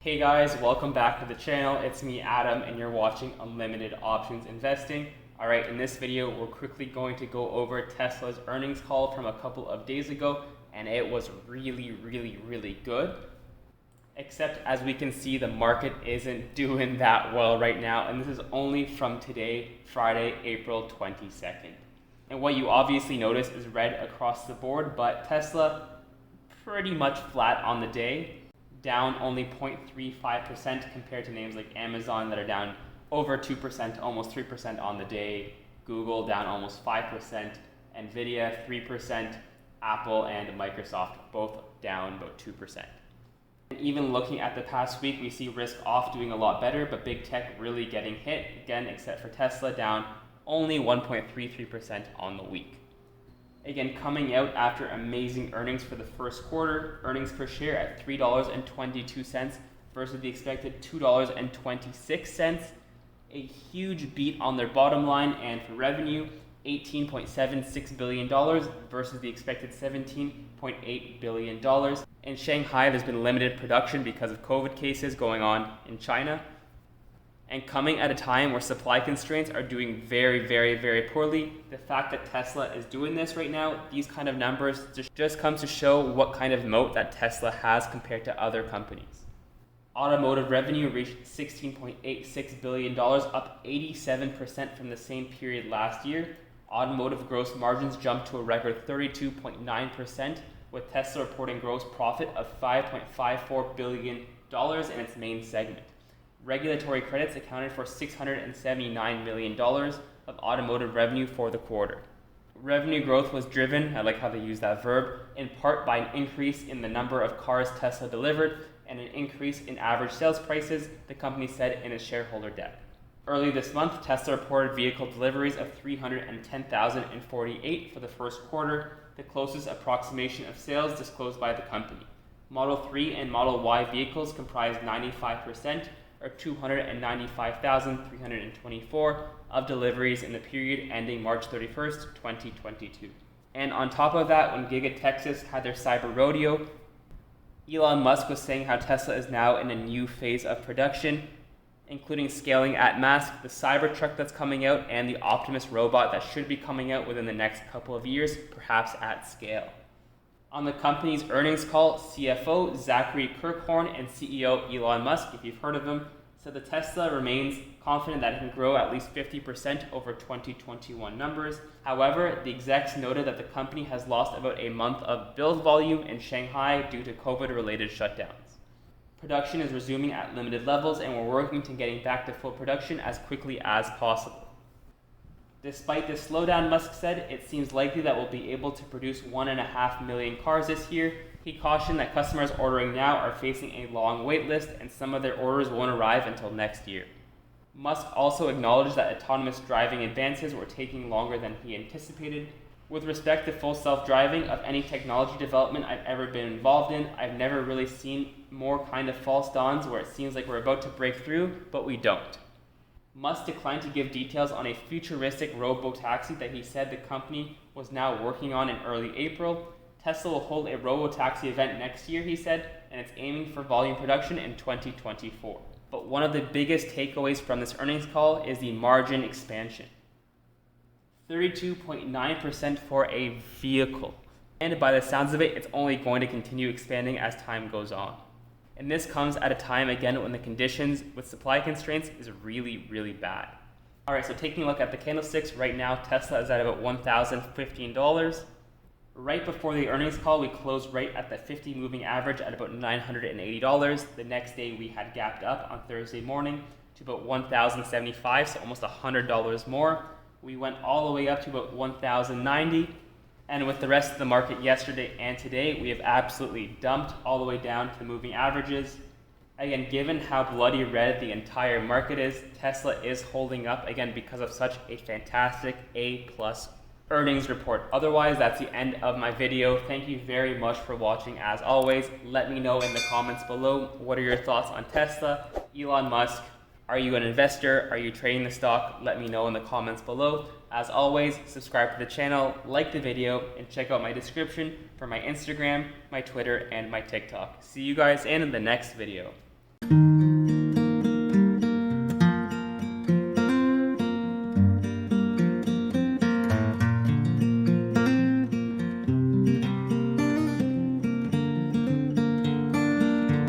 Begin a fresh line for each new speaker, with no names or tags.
Hey guys, welcome back to the channel. It's me, Adam, and you're watching Unlimited Options Investing. Alright, in this video, we're quickly going to go over Tesla's earnings call from a couple of days ago, and it was really good. Except, as we can see, the market isn't doing that well right now, and this is only from today, Friday, April 22nd. And what you obviously notice is red across the board, but Tesla pretty much flat on the day, down only 0.35% compared to names like Amazon that are down over 2%, almost 3% on the day, Google down almost 5%, Nvidia 3%, Apple and Microsoft both down about 2%. And even looking at the past week, we see risk off doing a lot better, but big tech really getting hit, again except for Tesla, down only 1.33% on the week. Again, coming out after amazing earnings for the first quarter, earnings per share at $3.22 versus the expected $2.26. A huge beat on their bottom line, and for revenue, $18.76 billion versus the expected $17.8 billion. In Shanghai, there's been limited production because of COVID cases going on in China. And coming at a time where supply constraints are doing very poorly, the fact that Tesla is doing this right now, these kind of numbers just comes to show what kind of moat that Tesla has compared to other companies. Automotive revenue reached $16.86 billion, up 87% from the same period last year. Automotive gross margins jumped to a record 32.9%, with Tesla reporting gross profit of $5.54 billion in its main segment. Regulatory credits accounted for $679 million of automotive revenue for the quarter. Revenue growth was driven, I like how they use that verb, in part by an increase in the number of cars Tesla delivered and an increase in average sales prices, the company said in its shareholder deck. Early this month, Tesla reported vehicle deliveries of 310,048 for the first quarter, the closest approximation of sales disclosed by the company. Model 3 and Model Y vehicles comprised 95%, or 295,324 of deliveries in the period ending March 31st, 2022. And on top of that, when Giga Texas had their cyber rodeo, Elon Musk was saying how Tesla is now in a new phase of production, including scaling at mass, the Cybertruck that's coming out, and the Optimus robot that should be coming out within the next couple of years, perhaps at scale. On the company's earnings call, CFO Zachary Kirkhorn and CEO Elon Musk, if you've heard of him, said that Tesla remains confident that it can grow at least 50% over 2021 numbers. However, the execs noted that the company has lost about a month of build volume in Shanghai due to COVID-related shutdowns. Production is resuming at limited levels, and we're working to getting back to full production as quickly as possible. Despite this slowdown, Musk said, it seems likely that we'll be able to produce 1.5 million cars this year. He cautioned that customers ordering now are facing a long wait list, and some of their orders won't arrive until next year. Musk also acknowledged that autonomous driving advances were taking longer than he anticipated. With respect to full self-driving, of any technology development I've ever been involved in, I've never really seen more kind of false dawns where it seems like we're about to break through, but we don't. Musk declined to give details on a futuristic Robotaxi that he said the company was now working on in early April. Tesla will hold a Robotaxi event next year, he said, and it's aiming for volume production in 2024. But one of the biggest takeaways from this earnings call is the margin expansion. 32.9% for a vehicle. And by the sounds of it, it's only going to continue expanding as time goes on. And this comes at a time, again, when the conditions with supply constraints is really bad. Alright, so taking a look at the candlesticks, right now Tesla is at about $1,015. Right before the earnings call, we closed right at the 50 moving average at about $980. The next day we had gapped up on Thursday morning to about $1,075, so almost $100 more. We went all the way up to about $1,090. And with the rest of the market yesterday and today, we have absolutely dumped all the way down to the moving averages. Again, given how bloody red the entire market is, Tesla is holding up, again, because of such a fantastic A-plus earnings report. Otherwise, that's the end of my video. Thank you very much for watching. As always, let me know in the comments below, what are your thoughts on Tesla, Elon Musk? Are you an investor? Are you trading the stock? Let me know in the comments below. As always, subscribe to the channel, like the video, and check out my description for my Instagram, my Twitter, and my TikTok. See you guys in the next video.
you.